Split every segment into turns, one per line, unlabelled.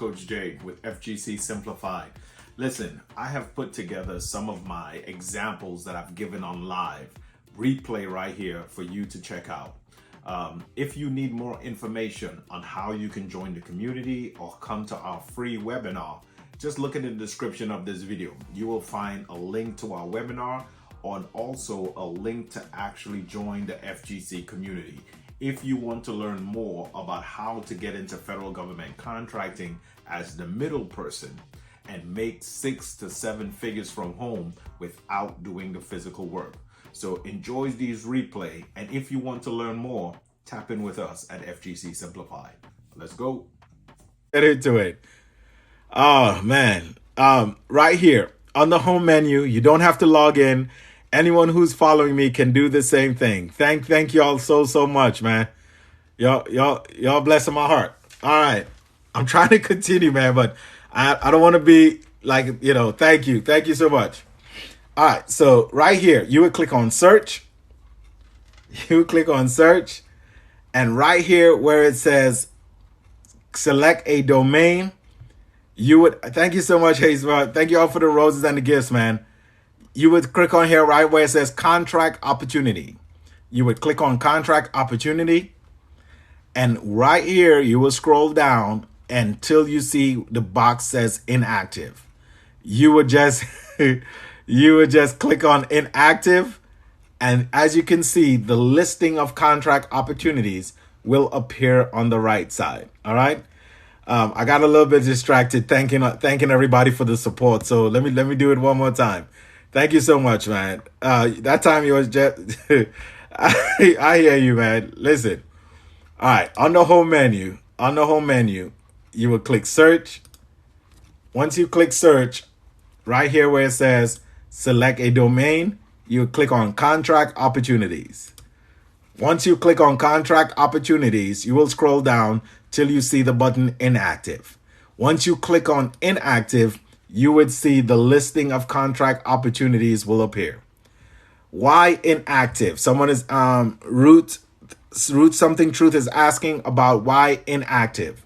Coach Jay with FGC Simplified. Listen, I have put together some of my examples that I've given on live replay right here for you to check out. If you need more information on how you can join the community or come to our free webinar, just look in the description of this video. You will find a link to our webinar and also a link to actually join the FGC community. If you want to learn more about how to get into federal government contracting as the middle person and make 6 to 7 figures from home without doing the physical work. So enjoy these replay, and if you want to learn more, tap in with us at FGC Simplified. Let's go.
Get into it. Oh man. Right here on the home menu, you don't have to log in. Anyone who's following me can do the same thing. Thank y'all so much, man. Y'all blessing my heart. All right. I'm trying to continue, man, but I don't want to be like, thank you so much. All right. So right here, you would click on search. And right here where it says select a domain, thank you so much, Hayes. Thank you all for the roses and the gifts, man. You would click on here right where it says contract opportunity. You would click on contract opportunity. And right here, you will scroll down until you see the box says inactive. You would just click on inactive. And as you can see, the listing of contract opportunities will appear on the right side. All right. I got a little bit distracted thanking everybody for the support. So let me do it one more time. Thank you so much, man. That time you was just, I hear you, man. Listen. All right. On the home menu, you will click search. Once you click search, right here where it says select a domain, you click on contract opportunities. Once you click on contract opportunities, you will scroll down till you see the button inactive. Once you click on inactive, you would see the listing of contract opportunities will appear. Why inactive? Someone is Root something truth is asking about why inactive.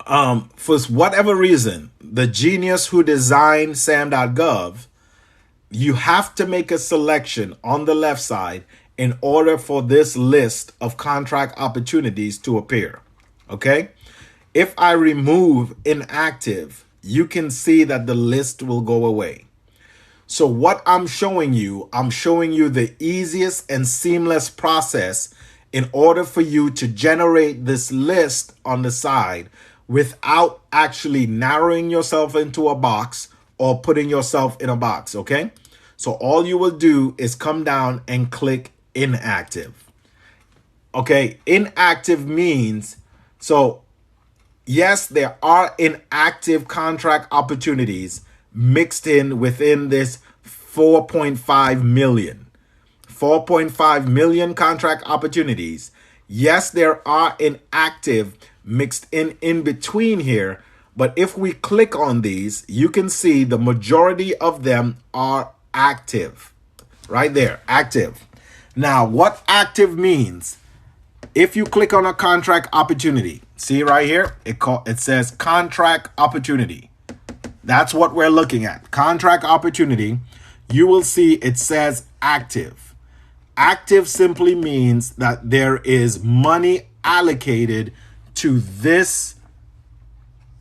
For whatever reason, the genius who designed SAM.gov, you have to make a selection on the left side in order for this list of contract opportunities to appear. Okay? If I remove inactive, you can see that the list will go away. So what I'm showing you the easiest and seamless process in order for you to generate this list on the side without actually narrowing yourself into a box or putting yourself in a box, okay? So all you will do is come down and click inactive. Okay, inactive means, so yes, there are inactive contract opportunities mixed in within this 4.5 million. 4.5 million contract opportunities. Yes, there are inactive mixed in between here. But if we click on these, you can see the majority of them are active. Right there, active. Now, what active means, if you click on a contract opportunity, see right here, it says contract opportunity. That's what we're looking at. Contract opportunity. You will see it says active. Active simply means that there is money allocated to this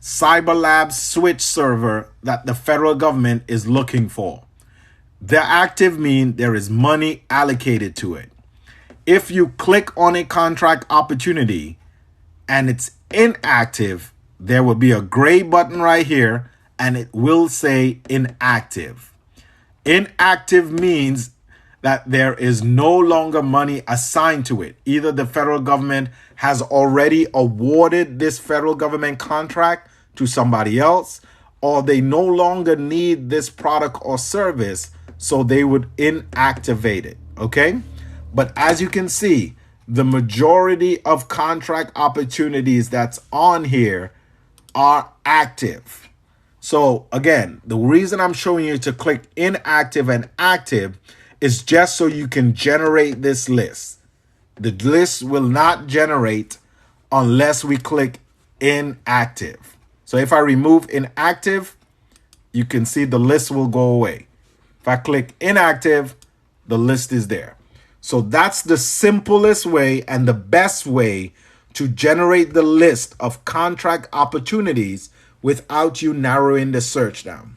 CyberLab switch server that the federal government is looking for. The active mean there is money allocated to it. If you click on a contract opportunity and it's inactive, there will be a gray button right here and it will say inactive. Inactive means that there is no longer money assigned to it. Either the federal government has already awarded this federal government contract to somebody else, or they no longer need this product or service, so they would inactivate it, okay? But as you can see, the majority of contract opportunities that's on here are active. So again, the reason I'm showing you to click inactive and active is just so you can generate this list. The list will not generate unless we click inactive. So if I remove inactive, you can see the list will go away. If I click inactive, the list is there. So that's the simplest way and the best way to generate the list of contract opportunities without you narrowing the search down.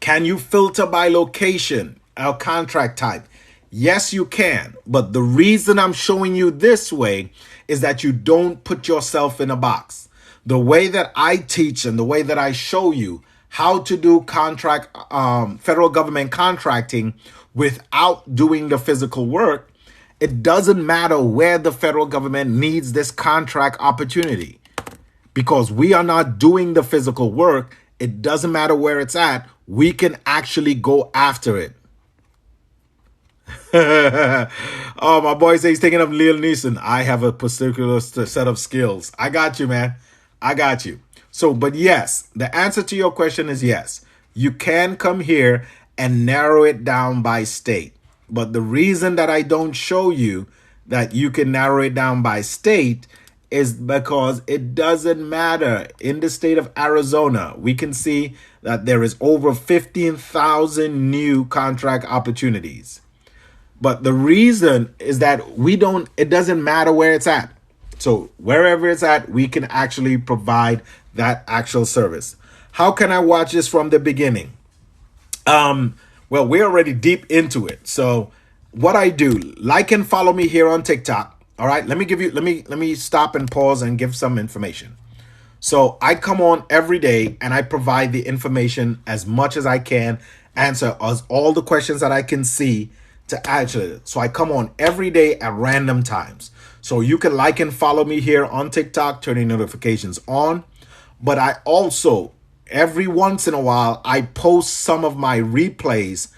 Can you filter by location or contract type? Yes, you can. But the reason I'm showing you this way is that you don't put yourself in a box. The way that I teach and the way that I show you how to do contract, federal government contracting without doing the physical work, it doesn't matter where the federal government needs this contract opportunity. Because we are not doing the physical work, it doesn't matter where it's at. We can actually go after it. Oh, my boy says he's thinking of Liam Neeson. I have a particular set of skills. I got you, man. I got you. So, but yes, the answer to your question is yes. You can come here and narrow it down by state. But the reason that I don't show you that you can narrow it down by state is because it doesn't matter. In the state of Arizona, we can see that there is over 15,000 new contract opportunities. But the reason is that it doesn't matter where it's at. So wherever it's at, we can actually provide that actual service. How can I watch this from the beginning? Well, we're already deep into it. So what I do, like and follow me here on TikTok. All right, let me stop and pause and give some information. So I come on every day and I provide the information as much as I can, answer all the questions that I can see to answer. So I come on every day at random times. So you can like and follow me here on TikTok, turning notifications on. But I also, every once in a while, I post some of my replays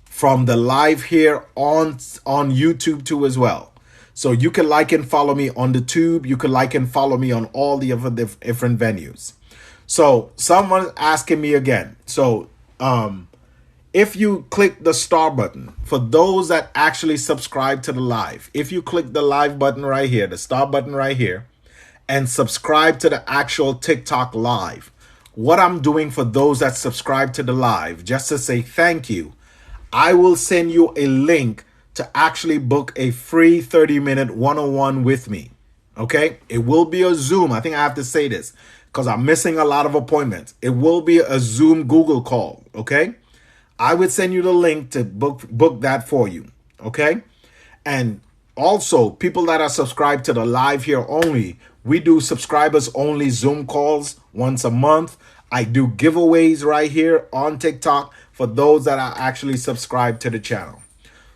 from the live here on YouTube too as well. So you can like and follow me on the tube. You can like and follow me on all the other different venues. So someone asking me again. So if you click the star button, for those that actually subscribe to the live, if you click the live button right here, the star button right here, and subscribe to the actual TikTok live, what I'm doing for those that subscribe to the live, just to say thank you, I will send you a link to actually book a free 30-minute one-on-one with me. Okay? It will be a Zoom. I think I have to say this because I'm missing a lot of appointments. It will be a Zoom Google call. Okay? I would send you the link to book that for you. Okay? And also, people that are subscribed to the live here only, we do subscribers only Zoom calls once a month. I do giveaways right here on TikTok for those that are actually subscribed to the channel.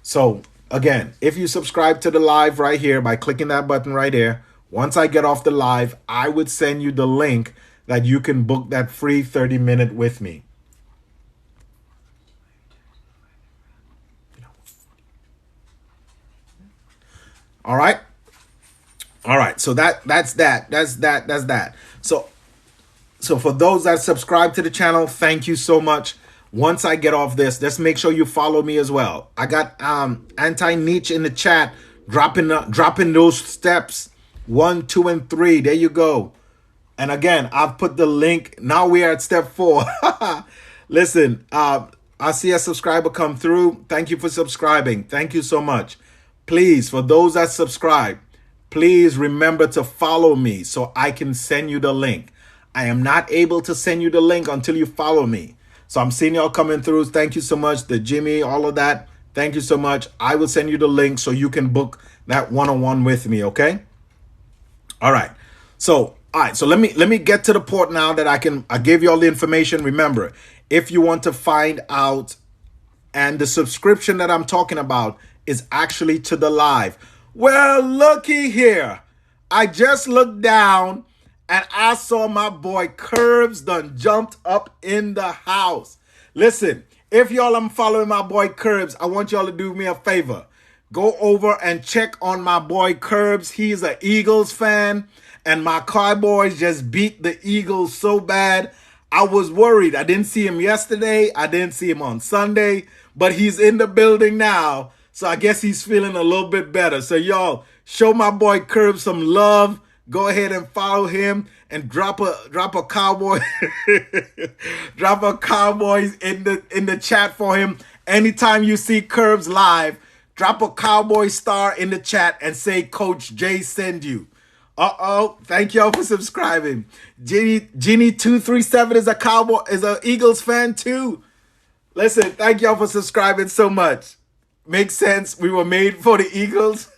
So again, if you subscribe to the live right here by clicking that button right there, once I get off the live, I would send you the link that you can book that free 30-minute with me. All right. All right. So that's that. So for those that subscribe to the channel, thank you so much. Once I get off this, just make sure you follow me as well. I got anti-niche in the chat, dropping those steps 1, 2, and 3. There you go. And again, I've put the link. Now we are at step 4. Listen, I see a subscriber come through. Thank you for subscribing. Thank you so much. Please, for those that subscribe, please remember to follow me so I can send you the link. I am not able to send you the link until you follow me. So I'm seeing y'all coming through. Thank you so much. The Jimmy, all of that. Thank you so much. I will send you the link so you can book that one-on-one with me. Okay. All right. So, all right. So let me get to the point now that I gave you all the information. Remember, if you want to find out, and the subscription that I'm talking about is actually to the live. Well, looky here. I just looked down and I saw my boy Curbs done jumped up in the house. Listen, if y'all are following my boy Curbs, I want y'all to do me a favor. Go over and check on my boy Curbs. He's an Eagles fan, and my Cowboys just beat the Eagles so bad. I was worried. I didn't see him yesterday. I didn't see him on Sunday, but he's in the building now. So I guess he's feeling a little bit better. So y'all show my boy Curbs some love. go ahead and follow him and drop a cowboy drop a cowboy in the chat for him. Anytime you see Curbs live, drop a cowboy star in the chat and say Coach J send you. Thank y'all for subscribing. Jeannie237 is a Eagles fan too. Listen, thank y'all for subscribing so much. Makes sense. We were made for the Eagles.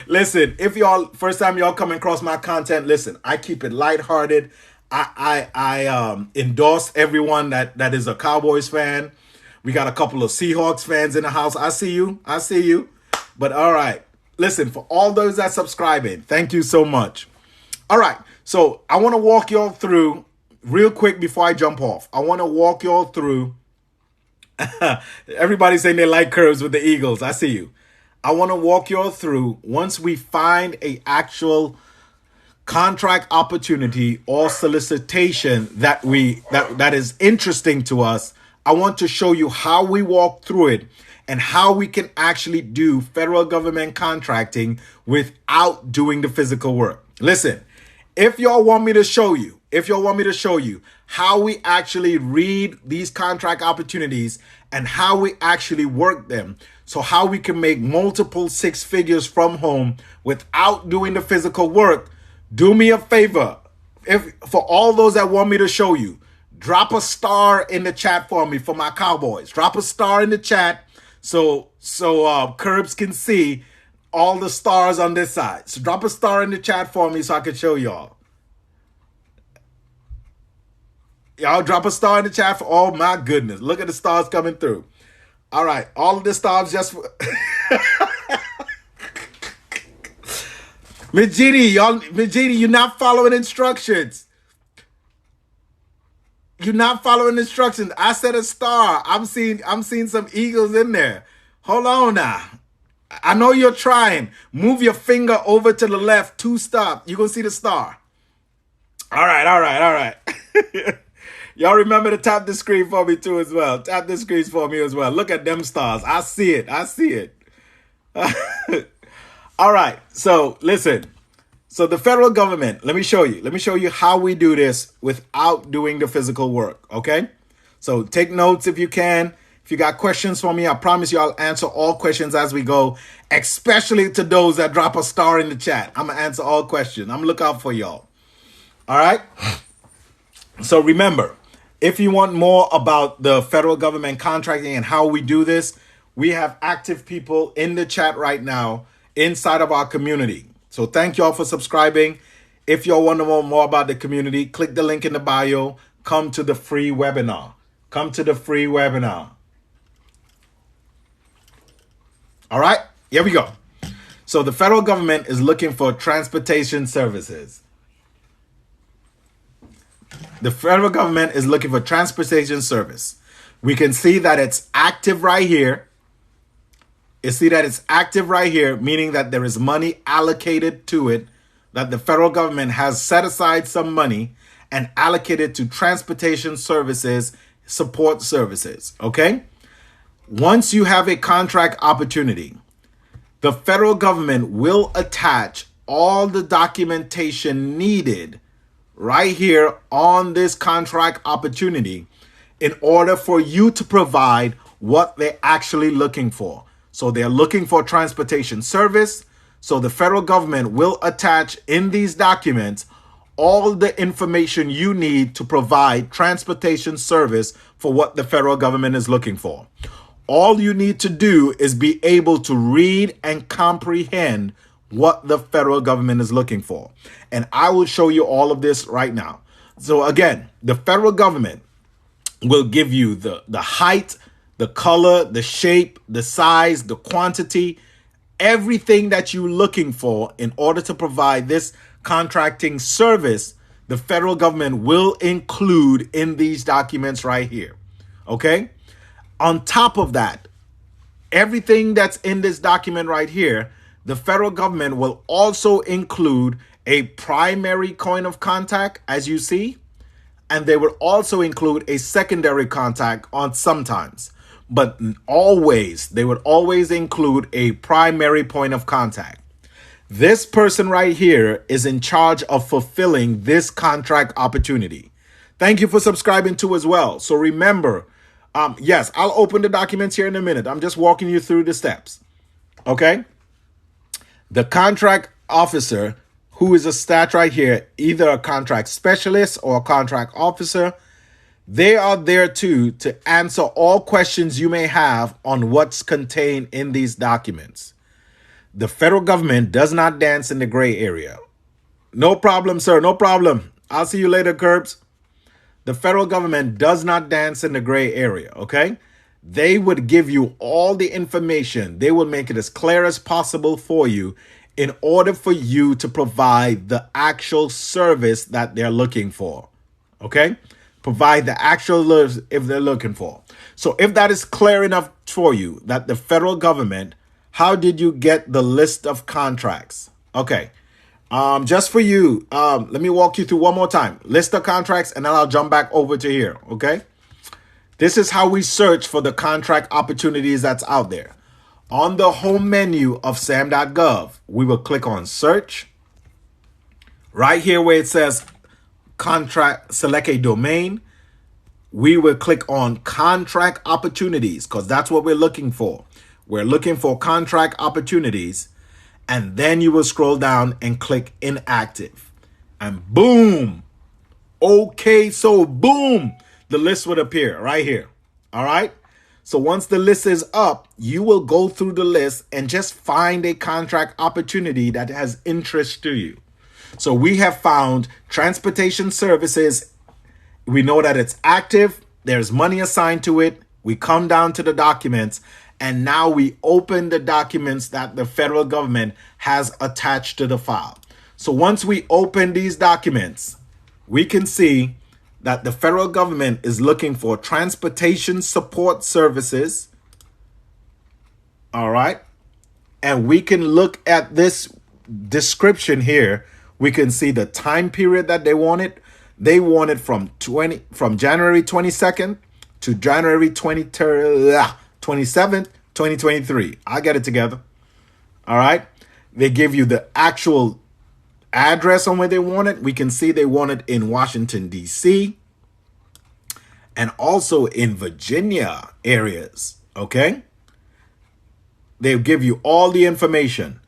Listen, if y'all first time y'all come across my content, listen, I keep it lighthearted. I endorse everyone that is a Cowboys fan. We got a couple of Seahawks fans in the house. I see you. But all right. Listen, for all those that subscribing, thank you so much. All right. So I want to walk y'all through real quick before I jump off. I want to walk y'all through. Everybody's saying they like Curbs with the Eagles. I see you. I want to walk y'all through once we find a actual contract opportunity or solicitation that is interesting to us. I want to show you how we walk through it and how we can actually do federal government contracting without doing the physical work. Listen, if y'all want me to show you how we actually read these contract opportunities and how we actually work them, so how we can make multiple six figures from home without doing the physical work, do me a favor. If for all those that want me to show you, drop a star in the chat for me for my Cowboys. Drop a star in the chat so Curbs can see all the stars on this side. So drop a star in the chat for me so I can show y'all. Y'all drop a star in the chat for, oh my goodness. Look at the stars coming through. All right. All of the stars just for... Majidi, you're not following instructions. You're not following instructions. I said a star. I'm seeing some Eagles in there. Hold on now. I know you're trying. Move your finger over to the left. 2 stops. You're going to see the star. All right. Y'all remember to tap the screen for me too as well. Tap the screens for me as well. Look at them stars. I see it. All right. So listen. So the federal government, let me show you how we do this without doing the physical work. Okay. So take notes if you can. If you got questions for me, I promise you I'll answer all questions as we go, especially to those that drop a star in the chat. I'm going to answer all questions. I'm going to look out for y'all. All right. So remember, if you want more about the federal government contracting and how we do this, we have active people in the chat right now inside of our community. So thank y'all for subscribing. If y'all want to know more about the community, click the link in the bio. Come to the free webinar. All right, here we go. So the federal government is looking for transportation services. The federal government is looking for transportation service. We can see that it's active right here. Meaning that there is money allocated to it, that the federal government has set aside some money and allocated to transportation services, support services, okay? Once you have a contract opportunity, the federal government will attach all the documentation needed right here on this contract opportunity in order for you to provide what they're actually looking for. So they're looking for transportation service. So the federal government will attach in these documents all the information you need to provide transportation service for what the federal government is looking for. All you need to do is be able to read and comprehend what the federal government is looking for. And I will show you all of this right now. So again, the federal government will give you the height, the color, the shape, the size, the quantity, everything that you're looking for in order to provide this contracting service. The federal government will include in these documents right here. Okay. On top of that, everything that's in this document right here, the federal government will also include a primary point of contact, as you see, and they will also include a secondary contact on sometimes. But always, they would always include a primary point of contact. This person right here is in charge of fulfilling this contract opportunity. Thank you for subscribing too as well. So remember, yes, I'll open the documents here in a minute. I'm just walking you through the steps. Okay? The contract officer, who is a stat right here, either a contract specialist or a contract officer, they are there too to answer all questions you may have on what's contained in these documents. The federal government does not dance in the gray area. No problem, sir. No problem. I'll see you later, Curbs. The federal government does not dance in the gray area, okay? They would give you all the information. They will make it as clear as possible for you in order for you to provide the actual service that they're looking for, okay? Provide the actual if they're looking for. So if that is clear enough for you, that the federal government, how did you get the list of contracts? Okay. Just for you, let me walk you through one more time. List of contracts, and then I'll jump back over to here, okay? This is how we search for the contract opportunities that's out there. On the home menu of SAM.gov, we will click on search. Right here where it says contract, select a domain, we will click on contract opportunities because that's what we're looking for. We're looking for contract opportunities, and then you will scroll down and click inactive, and boom. Okay, so boom, the list would appear right here. All right. So once the list is up, you will go through the list and just find a contract opportunity that has interest to you. So we have found transportation services. We know that it's active. There's money assigned to it. We come down to the documents, and now we open the documents that the federal government has attached to the file. So once we open these documents, we can see that the federal government is looking for transportation support services. All right. And we can look at this description here. We can see the time period that they wanted. They wanted from January 22nd to January 27th, 2023. I'll get it together. All right. They give you the actual address on where they want it. We can see they want it in Washington, D.C. and also in Virginia areas. Okay. They'll give you all the information.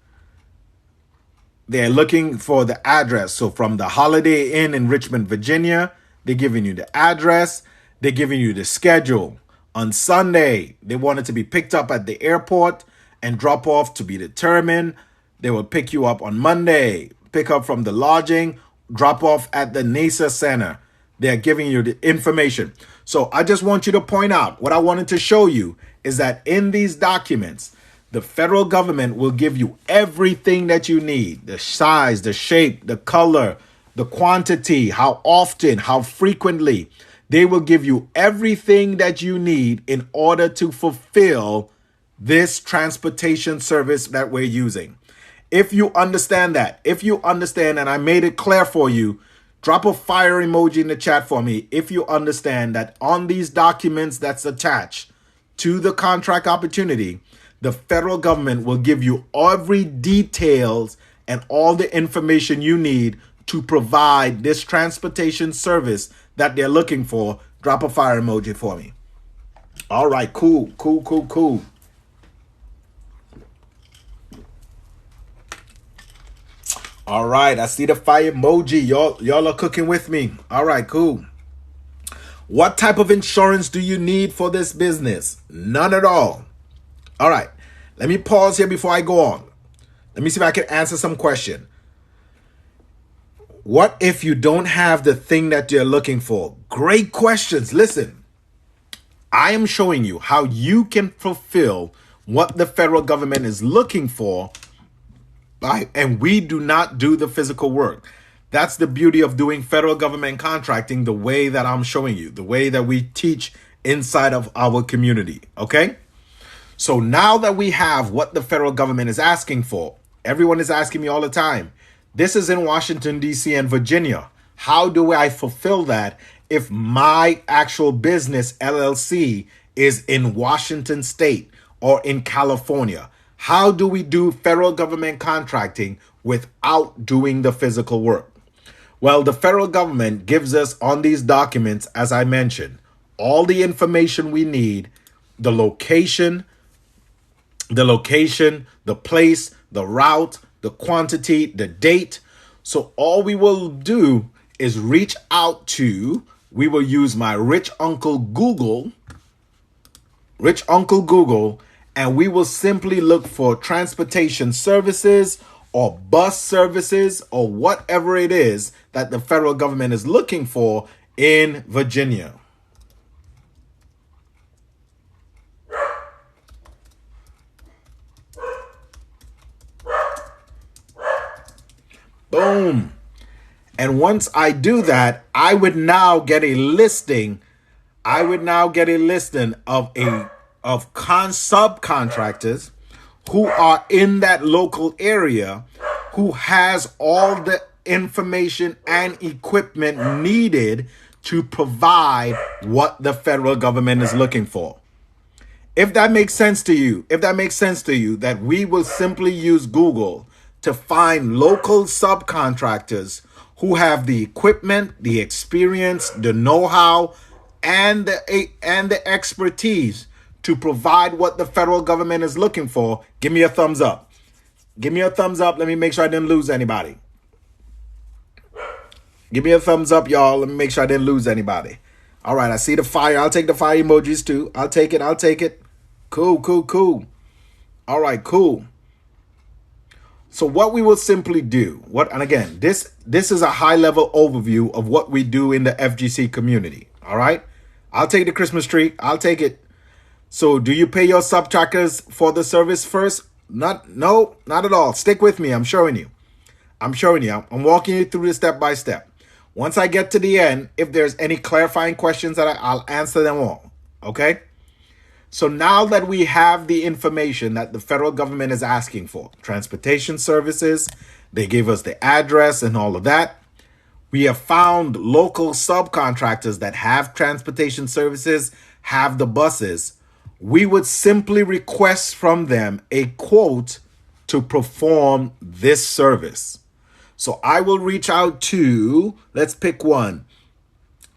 They're looking for the address. So from the Holiday Inn in Richmond, Virginia, they're giving you the address. They're giving you the schedule. On Sunday, they want it to be picked up at the airport and drop off to be determined. They will pick you up on Monday, pick up from the lodging, drop off at the NASA Center. They're giving you the information. So I just want you to point out what I wanted to show you is that in these documents, the federal government will give you everything that you need. The size, the shape, the color, the quantity, how often, how frequently. They will give you everything that you need in order to fulfill this transportation service that we're using. If you understand that, and I made it clear for you, drop a fire emoji in the chat for me. If you understand that on these documents that's attached to the contract opportunity, the federal government will give you every details and all the information you need to provide this transportation service that they're looking for. Drop a fire emoji for me. All right, cool. All right, I see the fire emoji. Y'all are cooking with me. All right, cool. What type of insurance do you need for this business? None at all. All right, let me pause here before I go on. Let me see if I can answer some question. What if you don't have the thing that you're looking for? Great questions. Listen, I am showing you how you can fulfill what the federal government is looking for, and we do not do the physical work. That's the beauty of doing federal government contracting the way that I'm showing you, the way that we teach inside of our community. Okay? So now that we have what the federal government is asking for, everyone is asking me all the time, this is in Washington, D.C. and Virginia. How do I fulfill that if my actual business, LLC, is in Washington State or in California? How do we do federal government contracting without doing the physical work? Well, the federal government gives us on these documents, as I mentioned, all the information we need, the location, the place, the route, the quantity, the date. So all we will do is reach out to, we will use my rich uncle Google, and we will simply look for transportation services or bus services or whatever it is that the federal government is looking for in Virginia. Boom. And once I do that, I would now get a listing. I would now get a listing of subcontractors who are in that local area, who has all the information and equipment needed to provide what the federal government is looking for. If that makes sense to you, that we will simply use Google to find local subcontractors who have the equipment, the experience, the know-how, and the expertise to provide what the federal government is looking for, give me a thumbs up. Give me a thumbs up. Let me make sure I didn't lose anybody. Give me a thumbs up, y'all. Let me make sure I didn't lose anybody. All right, I see the fire. I'll take the fire emojis too. I'll take it. Cool. All right, cool. So what we will simply do, and again, this is a high-level overview of what we do in the FGC community, all right? I'll take the Christmas tree. I'll take it. So do you pay your subcontractors for the service first? Not at all. Stick with me. I'm showing you. I'm walking you through this step by step. Once I get to the end, if there's any clarifying questions, I'll answer them all, okay? So now that we have the information that the federal government is asking for, transportation services, they gave us the address and all of that. We have found local subcontractors that have transportation services, have the buses. We would simply request from them a quote to perform this service. So I will reach out to, let's pick one,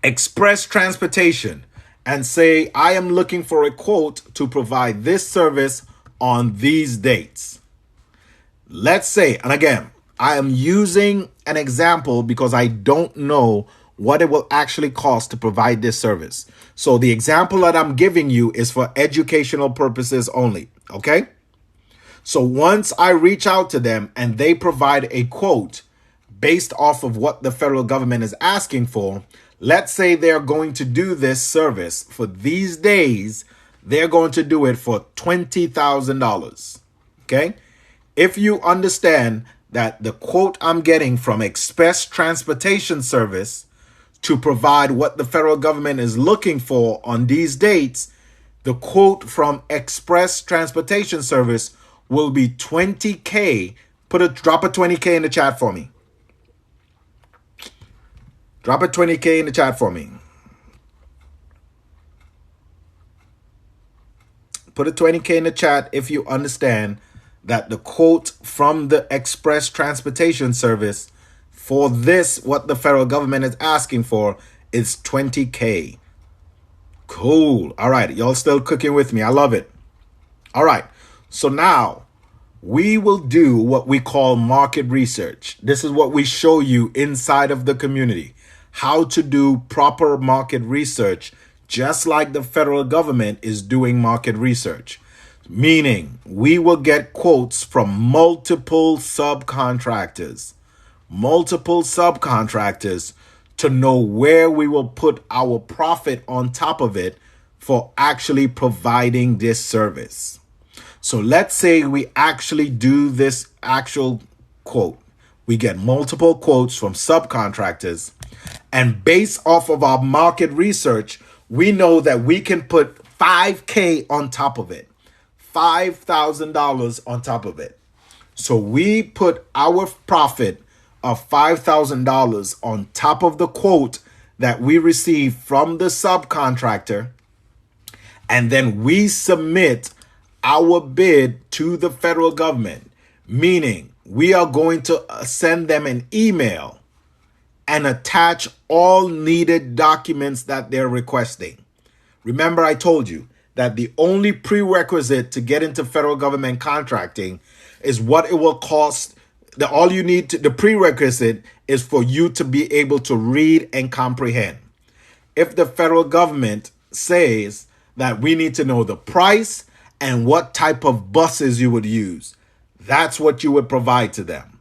Express Transportation, and say, I am looking for a quote to provide this service on these dates. Let's say, and again, I am using an example because I don't know what it will actually cost to provide this service. So the example that I'm giving you is for educational purposes only, okay? So once I reach out to them and they provide a quote based off of what the federal government is asking for, let's say they're going to do this service for these days, they're going to do it for $20,000, okay? If you understand that the quote I'm getting from Express Transportation Service to provide what the federal government is looking for on these dates, the quote from Express Transportation Service will be $20K. Drop a $20K in the chat for me. Drop a $20K in the chat for me. Put a $20K in the chat if you understand that the quote from the Express Transportation Service for this, what the federal government is asking for, is $20K. Cool. All right. Y'all still cooking with me. I love it. All right. So now we will do what we call market research. This is what we show you inside of the community. How to do proper market research, just like the federal government is doing market research. Meaning, we will get quotes from multiple subcontractors to know where we will put our profit on top of it for actually providing this service. So let's say we actually do this actual quote. We get multiple quotes from subcontractors, and based off of our market research, we know that we can put $5K on top of it, $5,000 on top of it. So we put our profit of $5,000 on top of the quote that we receive from the subcontractor, and then we submit our bid to the federal government, meaning we are going to send them an email and attach all needed documents that they're requesting. Remember, I told you that the only prerequisite to get into federal government contracting is what it will cost. The prerequisite is for you to be able to read and comprehend. If the federal government says that we need to know the price and what type of buses you would use, that's what you would provide to them.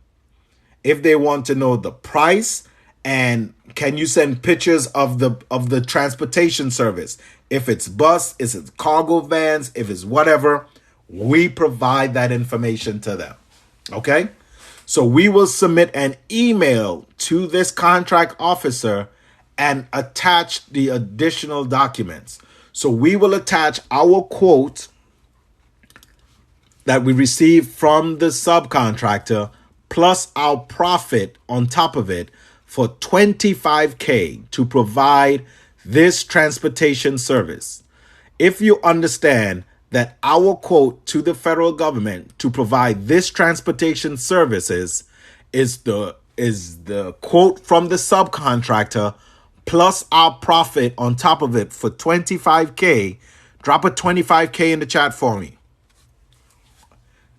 If they want to know the price and can you send pictures of the transportation service, if it's bus, if it's cargo vans, if it's whatever, we provide that information to them. Okay? So we will submit an email to this contract officer and attach the additional documents. So we will attach our quote that we receive from the subcontractor plus our profit on top of it for $25,000 to provide this transportation service. If you understand that our quote to the federal government to provide this transportation services is the quote from the subcontractor plus our profit on top of it for $25,000, drop a $25,000 in the chat for me.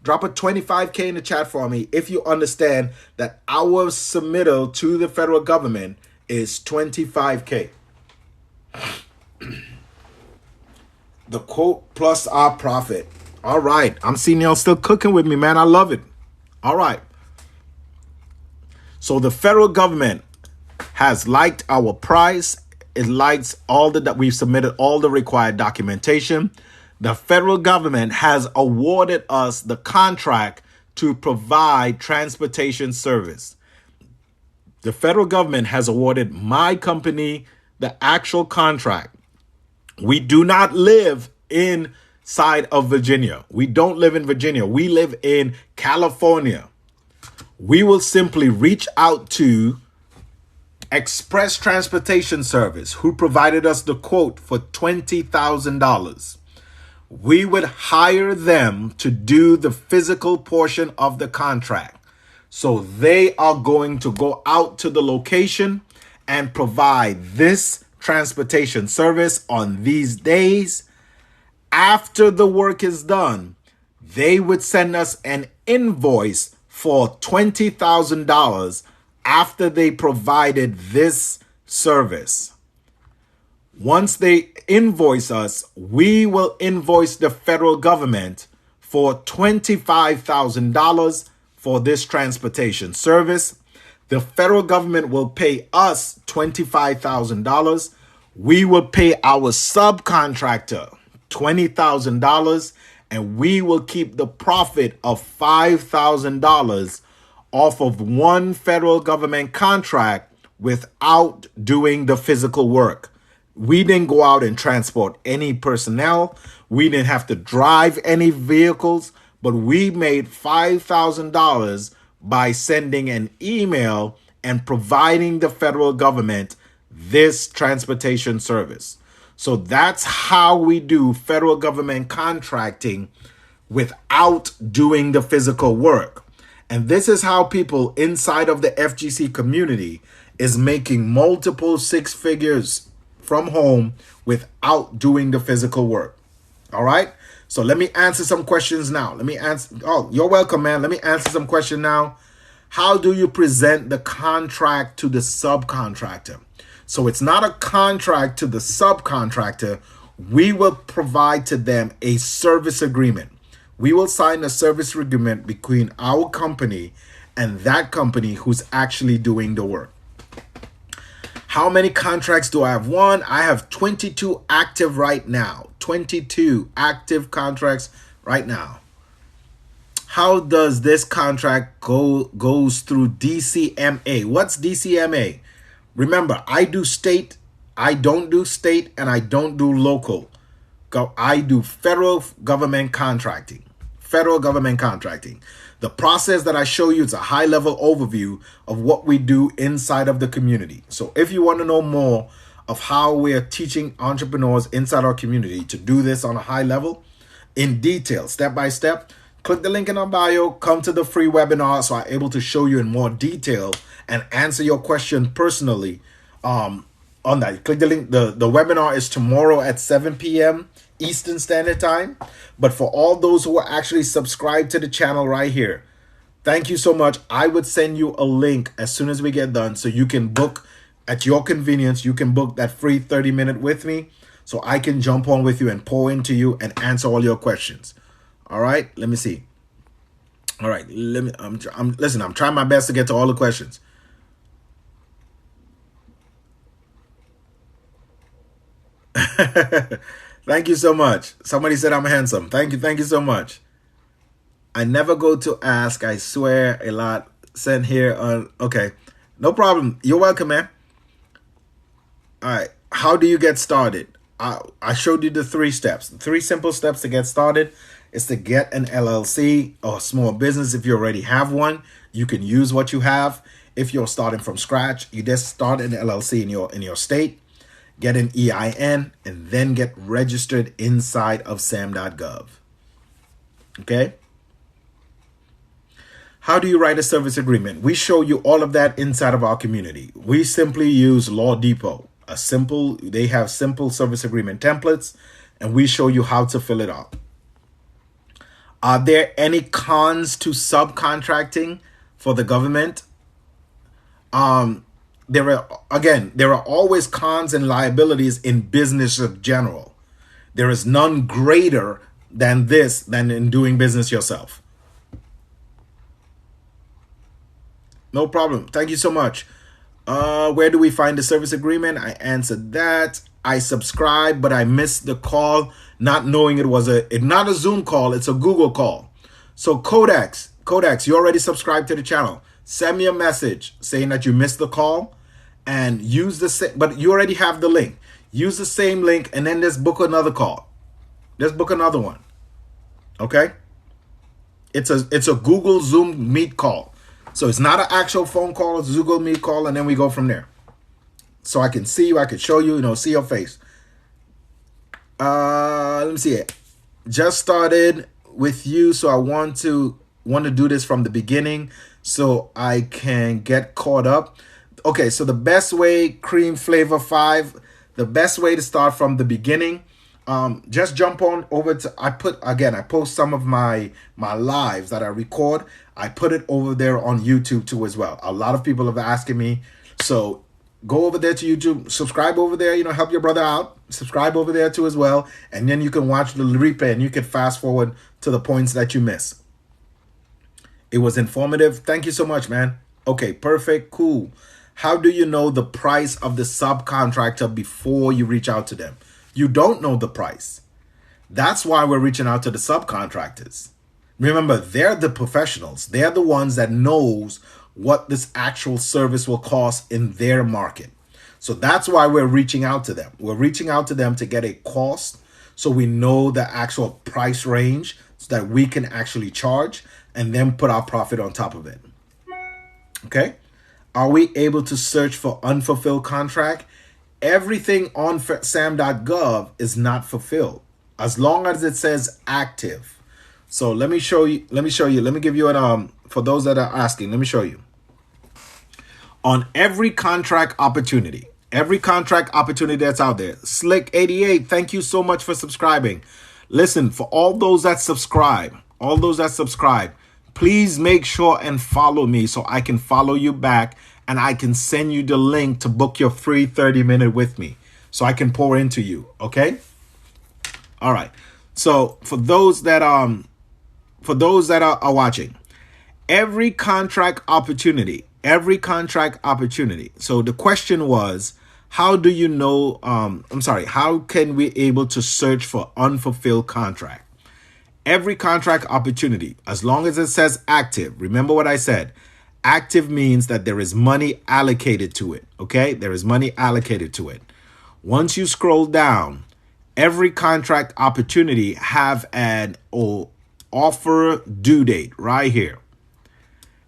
Drop a $25,000 in the chat for me if you understand that our submittal to the federal government is $25,000. The quote plus our profit. All right. I'm seeing y'all still cooking with me, man. I love it. All right. So the federal government has liked our price. It likes that we've submitted all the required documentation. The federal government has awarded us the contract to provide transportation service. The federal government has awarded my company the actual contract. We do not live inside of Virginia. We don't live in Virginia. We live in California. We will simply reach out to Express Transportation Service, who provided us the quote for $20,000. We would hire them to do the physical portion of the contract. So they are going to go out to the location and provide this transportation service on these days. After the work is done, they would send us an invoice for $20,000 after they provided this service. Once they invoice us, we will invoice the federal government for $25,000 for this transportation service. The federal government will pay us $25,000. We will pay our subcontractor $20,000, and we will keep the profit of $5,000 off of one federal government contract without doing the physical work. We didn't go out and transport any personnel. We didn't have to drive any vehicles, but we made $5,000 by sending an email and providing the federal government this transportation service. So that's how we do federal government contracting without doing the physical work. And this is how people inside of the FGC community is making multiple six figures from home without doing the physical work. All right. So let me answer some questions now. Oh, you're welcome, man. Let me answer some questions now. How do you present the contract to the subcontractor? So it's not a contract to the subcontractor. We will provide to them a service agreement. We will sign a service agreement between our company and that company who's actually doing the work. How many contracts do I have? One, I have 22 active right now. 22 active contracts right now. How does this contract goes through DCMA? What's DCMA? Remember, I do state, I don't do state, and I don't do local. I do federal government contracting. Federal government contracting. The process that I show you is a high-level overview of what we do inside of the community. So if you want to know more of how we are teaching entrepreneurs inside our community to do this on a high level, in detail, step by step, Click the link in our bio, come to the free webinar so I'm able to show you in more detail and answer your question personally on that. Click the link. The webinar is tomorrow at 7 p.m. Eastern Standard Time. But for all those who are actually subscribed to the channel right here, thank you so much. I would send you a link as soon as we get done so you can book at your convenience. You can book that free 30-minute with me so I can jump on with you and pour into you and answer all your questions. All right, let me see. All right, listen, I'm trying my best to get to all the questions. Thank you so much. Somebody said I'm handsome. Thank you so much. I never go to ask. I swear a lot. Send here on. Okay, no problem. You're welcome, man. All right. How do you get started? I showed you the 3 steps. The 3 simple steps to get started is to get an LLC or a small business. If you already have one, you can use what you have. If you're starting from scratch, you just start an LLC in your state, get an EIN, and then get registered inside of SAM.gov. Okay? How do you write a service agreement? We show you all of that inside of our community. We simply use LawDepot. They have simple service agreement templates, and we show you how to fill it out. Are there any cons to subcontracting for the government? There are always cons and liabilities in business in general. There is none greater than in doing business yourself. No problem. Thank you so much. Where do we find the service agreement? I answered that. I subscribed, but I missed the call, not knowing it was not a Zoom call. It's a Google call. So Codex, you already subscribed to the channel. Send me a message saying that you missed the call and use the same, but you already have the link. Use the same link and then just book another call. Just book another one. Okay? It's a Google Zoom Meet call. So it's not an actual phone call, it's a Google Meet call, and then we go from there. So I can see you, I can show you, see your face. Let me see it. Just started with you, so I want to do this from the beginning so I can get caught up. Okay, so the best way, Cream Flavor 5, the best way to start from the beginning, just jump on over to, I post some of my lives that I record. I put it over there on YouTube too as well. A lot of people have asking me, so go over there to YouTube, subscribe over there, help your brother out, subscribe over there too as well, and then you can watch the replay and you can fast forward to the points that you miss. It was informative. Thank you so much, man. Okay, perfect, cool. How do you know the price of the subcontractor before you reach out to them? You don't know the price. That's why we're reaching out to the subcontractors. Remember, they're the professionals. They're the ones that knows what this actual service will cost in their market. So that's why we're reaching out to them. We're reaching out to them to get a cost so we know the actual price range so that we can actually charge and then put our profit on top of it. Okay? Are we able to search for unfulfilled contract? Everything on SAM.gov is not fulfilled as long as it says active. So let me show you. Let me give you an for those that are asking, let me show you. On every contract opportunity that's out there. Slick88, thank you so much for subscribing. Listen, for all those that subscribe, please make sure and follow me so I can follow you back and I can send you the link to book your free 30-minute with me so I can pour into you, okay? All right. So for those that are watching, every contract opportunity. So the question was, how do you know, how can we able to search for unfulfilled contract? Every contract opportunity, as long as it says active, remember what I said, active means that there is money allocated to it, okay? There is money allocated to it. Once you scroll down, every contract opportunity have an offer due date right here.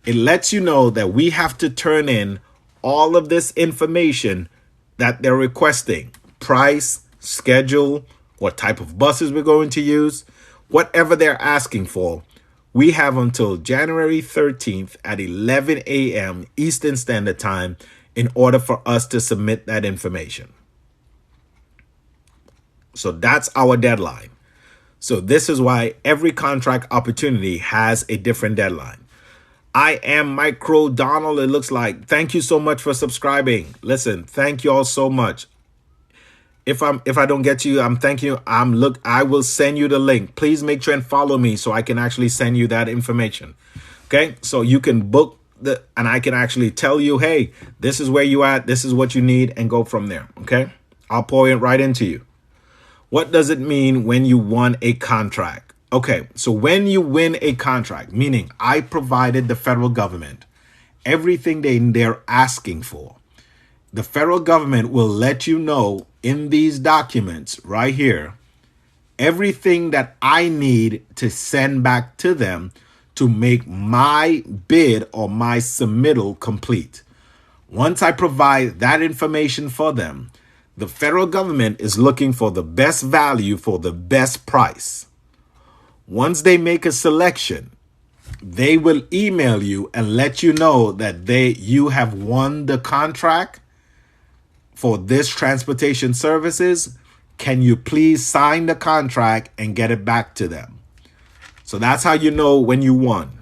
It lets you know that we have to turn in all of this information that they're requesting. Price, schedule, what type of buses we're going to use, whatever they're asking for. We have until January 13th at 11 a.m. Eastern Standard Time in order for us to submit that information. So that's our deadline. So this is why every contract opportunity has a different deadline. I am Micro Donald, it looks like. Thank you so much for subscribing. Listen, thank you all so much. If I don't get to you, I'm thanking you. I will send you the link. Please make sure and follow me so I can actually send you that information. Okay? So you can book and I can actually tell you, hey, this is where you at, this is what you need, and go from there. Okay? I'll pour it right into you. What does it mean when you won a contract? Okay, so when you win a contract, meaning I provided the federal government everything they're asking for, the federal government will let you know in these documents right here, everything that I need to send back to them to make my bid or my submittal complete. Once I provide that information for them, the federal government is looking for the best value for the best price. Once they make a selection, they will email you and let you know that you have won the contract for this transportation services. Can you please sign the contract and get it back to them? So that's how you know when you won.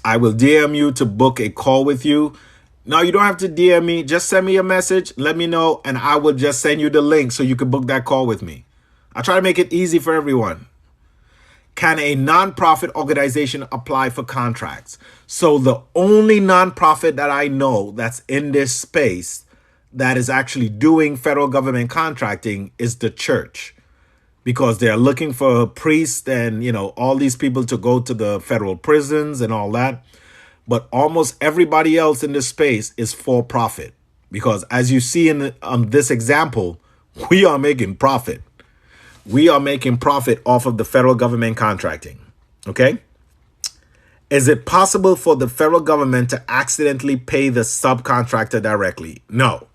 I will DM you to book a call with you. No, you don't have to DM me. Just send me a message. Let me know, and I will just send you the link so you can book that call with me. I try to make it easy for everyone. Can a nonprofit organization apply for contracts? So the only nonprofit that I know that's in this space that is actually doing federal government contracting is the church, because they're looking for priests and, all these people to go to the federal prisons and all that. But almost everybody else in this space is for profit, because as you see in this example, we are making profit. We are making profit off of the federal government contracting. Okay. Is it possible for the federal government to accidentally pay the subcontractor directly? No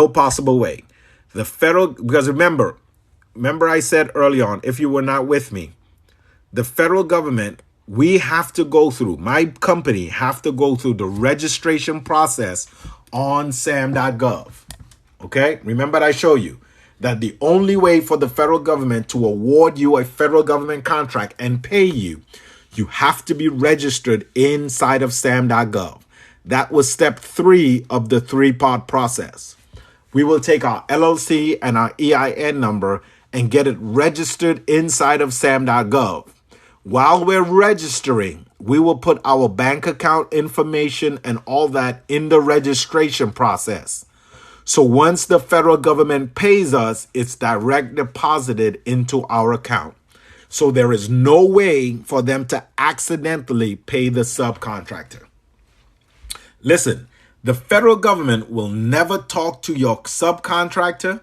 possible way. Because remember I said early on, if you were not with me, the federal government, my company have to go through the registration process on SAM.gov. Okay? Remember I showed you that the only way for the federal government to award you a federal government contract and pay you, you have to be registered inside of SAM.gov. That was step 3 of the 3-part process. We will take our LLC and our EIN number and get it registered inside of SAM.gov. While we're registering, we will put our bank account information and all that in the registration process. So once the federal government pays us, it's direct deposited into our account. So there is no way for them to accidentally pay the subcontractor. Listen, the federal government will never talk to your subcontractor,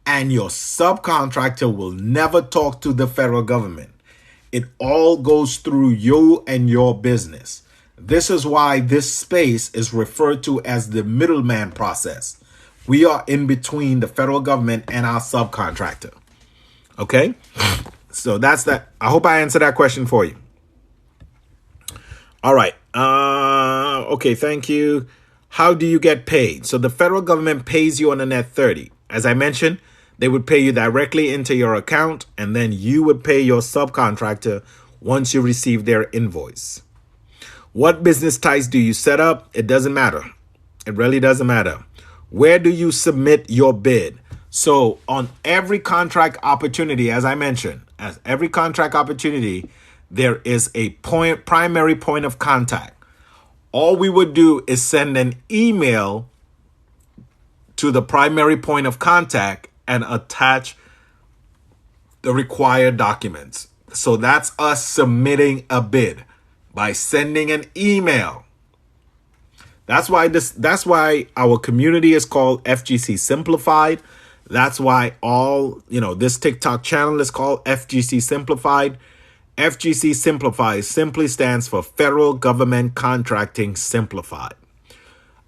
and your subcontractor will never talk to the federal government. It all goes through you and your business. This is why this space is referred to as the middleman process. We are in between the federal government and our subcontractor. Okay? So that's that. I hope I answered that question for you. All right. Okay, thank you. How do you get paid? So the federal government pays you on a net 30. As I mentioned, they would pay you directly into your account, and then you would pay your subcontractor once you receive their invoice. What business types do you set up? It doesn't matter. It really doesn't matter. Where do you submit your bid? So on every contract opportunity, as I mentioned, there is a primary point of contact. All we would do is send an email to the primary point of contact and attach the required documents. So that's us submitting a bid by sending an email. That's why our community is called FGC Simplified. That's why this TikTok channel is called FGC Simplified. FGC Simplified simply stands for Federal Government Contracting Simplified.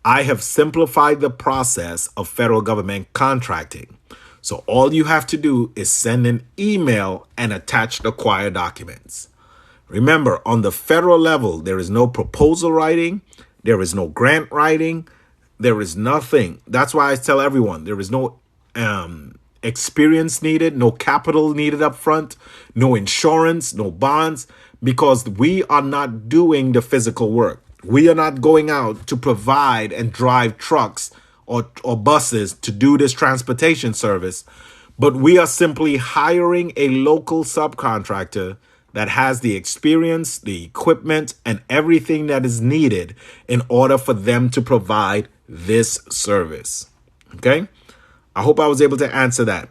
I have simplified the process of federal government contracting. So all you have to do is send an email and attach the required documents. Remember, on the federal level, there is no proposal writing. There is no grant writing. There is nothing. That's why I tell everyone there is no experience needed, no capital needed up front, no insurance, no bonds, because we are not doing the physical work. We are not going out to provide and drive trucks or buses to do this transportation service, but we are simply hiring a local subcontractor that has the experience, the equipment, and everything that is needed in order for them to provide this service. Okay? I hope I was able to answer that.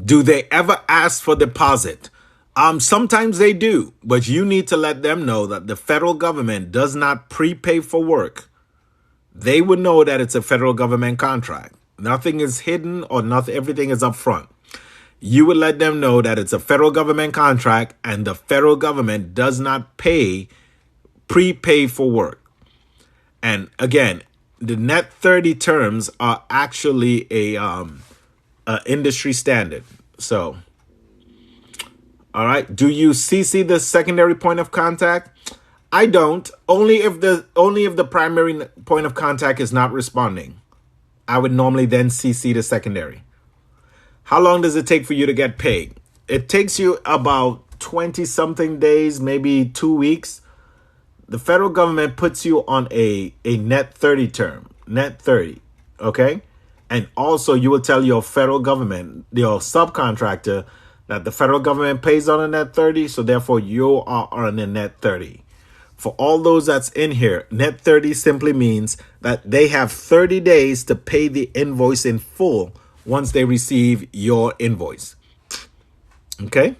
Do they ever ask for deposit? Sometimes they do, but you need to let them know that the federal government does not prepay for work. They would know that it's a federal government contract. Nothing is hidden or nothing, everything is up front. You would let them know that it's a federal government contract and the federal government does not prepay for work. And again, the net 30 terms are actually a industry standard. So, all right. Do you CC the secondary point of contact? I don't. Only if the primary point of contact is not responding. I would normally then CC the secondary. How long does it take for you to get paid? It takes you about 20 something days, maybe 2 weeks. The federal government puts you on a net 30 term, net 30. Okay. And also you will tell your federal government, your subcontractor, that the federal government pays on a net 30. So therefore you are on a net 30. For all those that's in here, net 30 simply means that they have 30 days to pay the invoice in full once they receive your invoice. Okay.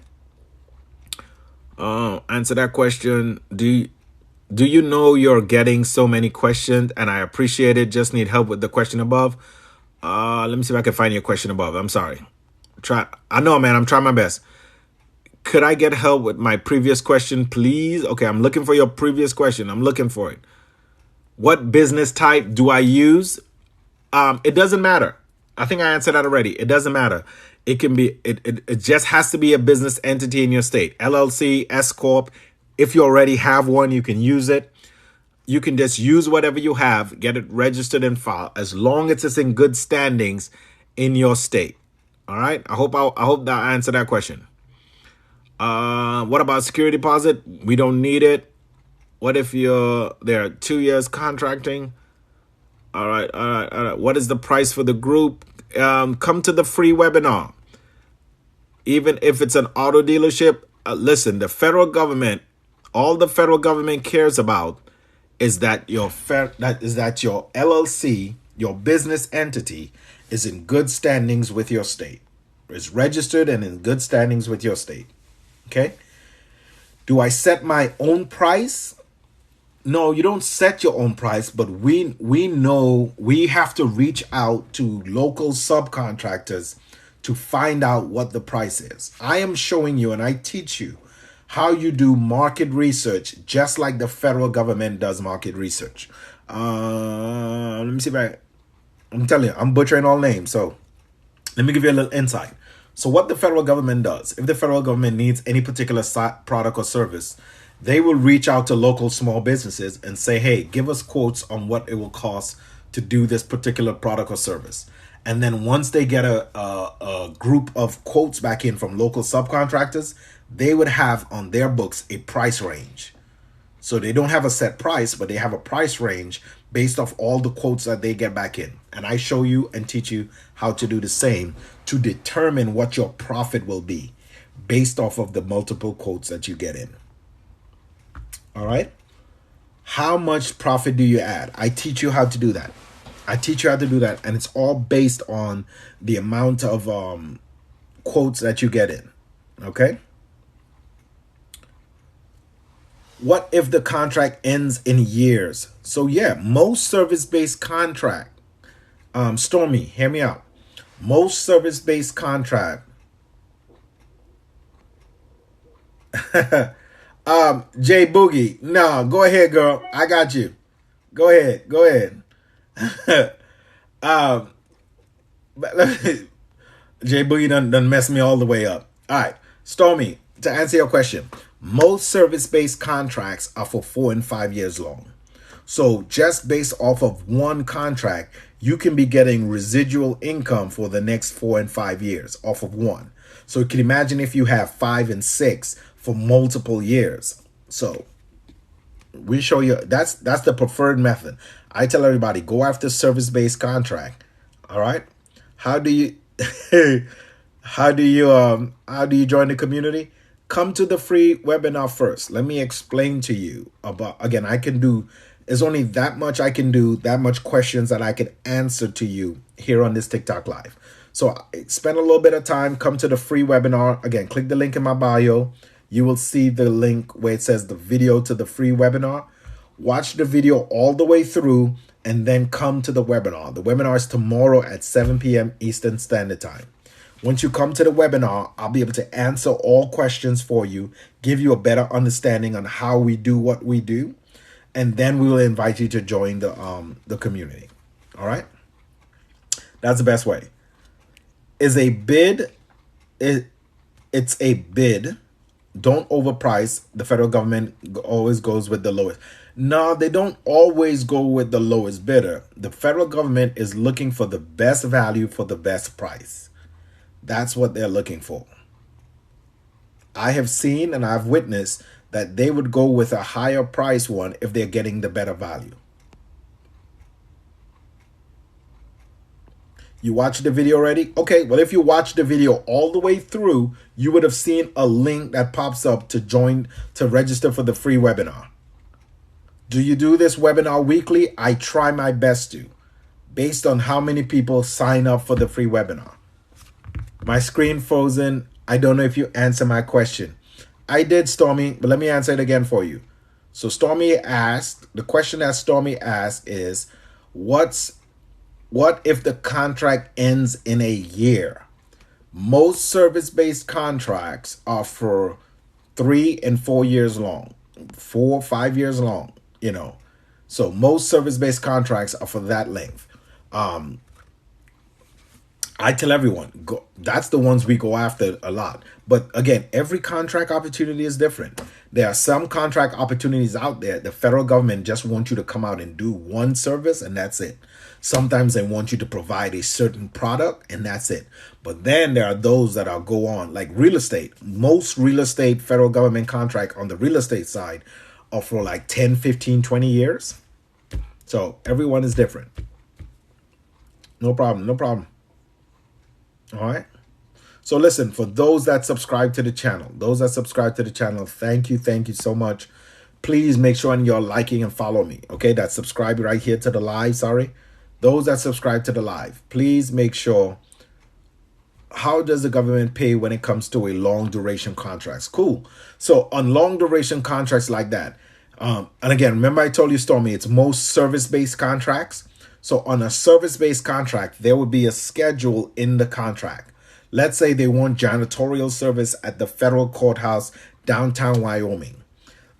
Answer that question. Do you know you're getting so many questions? And I appreciate it. Just need help with the question above. Let me see if I can find your question above. I'm sorry. I know, man. I'm trying my best. Could I get help with my previous question, please? Okay, I'm looking for your previous question. I'm looking for it. What business type do I use? It doesn't matter. I think I answered that already. It doesn't matter. It can be, it just has to be a business entity in your state. LLC, S Corp. If you already have one, you can use it. You can just use whatever you have, get it registered and filed, as long as it's in good standings in your state. All right. I hope that I answered that question. What about security deposit? We don't need it. What if there are 2 years contracting? All right. What is the price for the group? Come to the free webinar. Even if it's an auto dealership, listen, the federal government, all the federal government cares about is that your LLC, your business entity, is in good standings with your state. Is registered and in good standings with your state. Okay. Do I set my own price? No, you don't set your own price, but we know we have to reach out to local subcontractors to find out what the price is. I am showing you and I teach you how you do market research, just like the federal government does market research. Let me see if I'm telling you, I'm butchering all names. So let me give you a little insight. So what the federal government does, if the federal government needs any particular product or service, they will reach out to local small businesses and say, hey, give us quotes on what it will cost to do this particular product or service. And then once they get a group of quotes back in from local subcontractors, they would have on their books a price range. So they don't have a set price, but they have a price range based off all the quotes that they get back in. And I show you and teach you how to do the same to determine what your profit will be based off of the multiple quotes that you get in. All right. How much profit do you add? I teach you how to do that. And it's all based on the amount of quotes that you get in. Okay. What if the contract ends in years? So yeah, most service-based contract, Stormy, hear me out. Most service-based contract, Jay Boogie, no, go ahead, girl. I got you. Go ahead. But Jay Boogie done messed me all the way up. All right, Stormy, to answer your question, most service-based contracts are for 4 and 5 years long. So just based off of one contract, you can be getting residual income for the next 4 and 5 years off of one. So you can imagine if you have 5 and 6 for multiple years. So we show you that's the preferred method. I tell everybody, go after service-based contract. All right. How do you how do you join the community? Come to the free webinar first. Let me explain to you about, again, there's only that much I can do, that much questions that I can answer to you here on this TikTok live. So spend a little bit of time, come to the free webinar. Again, click the link in my bio. You will see the link where it says the video to the free webinar. Watch the video all the way through and then come to the webinar. The webinar is tomorrow at 7 p.m. Eastern Standard Time. Once you come to the webinar, I'll be able to answer all questions for you, give you a better understanding on how we do what we do, and then we will invite you to join the community. All right? That's the best way. It's a bid. It's a bid. Don't overprice. The federal government always goes with the lowest. No, they don't always go with the lowest bidder. The federal government is looking for the best value for the best price. That's what they're looking for. I have seen and I've witnessed that they would go with a higher price one if they're getting the better value. You watched the video already? Okay, well, if you watched the video all the way through, you would have seen a link that pops up to register for the free webinar. Do you do this webinar weekly? I try my best to, based on how many people sign up for the free webinar. My screen frozen. I don't know if you answer my question. I did, Stormy, but let me answer it again for you. So Stormy asked, the question that Stormy asked is, what if the contract ends in a year? Most service-based contracts are for 3 and 4 years long, 4 or 5 years long, So most service-based contracts are for that length. I tell everyone, that's the ones we go after a lot. But again, every contract opportunity is different. There are some contract opportunities out there. The federal government just wants you to come out and do one service and that's it. Sometimes they want you to provide a certain product and that's it. But then there are those that are go on, like real estate. Most real estate federal government contract on the real estate side are for like 10, 15, 20 years. So everyone is different. No problem. No problem. All right. So listen, for those that subscribe to the channel, thank you so much. Please make sure you're liking and follow me. Okay, that's subscribe right here to the live. Sorry. Those that subscribe to the live, please make sure. How does the government pay when it comes to a long duration contracts? Cool. So on long duration contracts like that, and again, remember I told you, Stormy, it's most service-based contracts. So on a service-based contract, there would be a schedule in the contract. Let's say they want janitorial service at the federal courthouse, downtown Wyoming.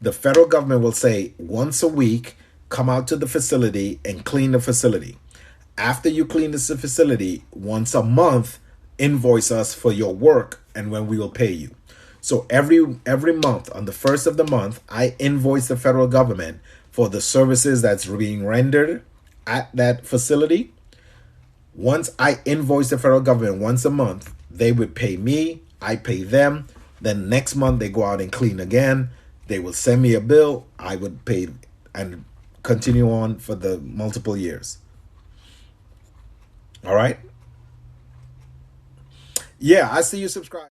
The federal government will say once a week, come out to the facility and clean the facility. After you clean this facility, once a month, invoice us for your work and when we will pay you. So every month, on the first of the month, I invoice the federal government for the services that's being rendered at that facility. Once I invoice the federal government once a month, they would pay me, I pay them. Then next month they go out and clean again. They will send me a bill, I would pay and continue on for the multiple years. All right. Yeah, I see you subscribe.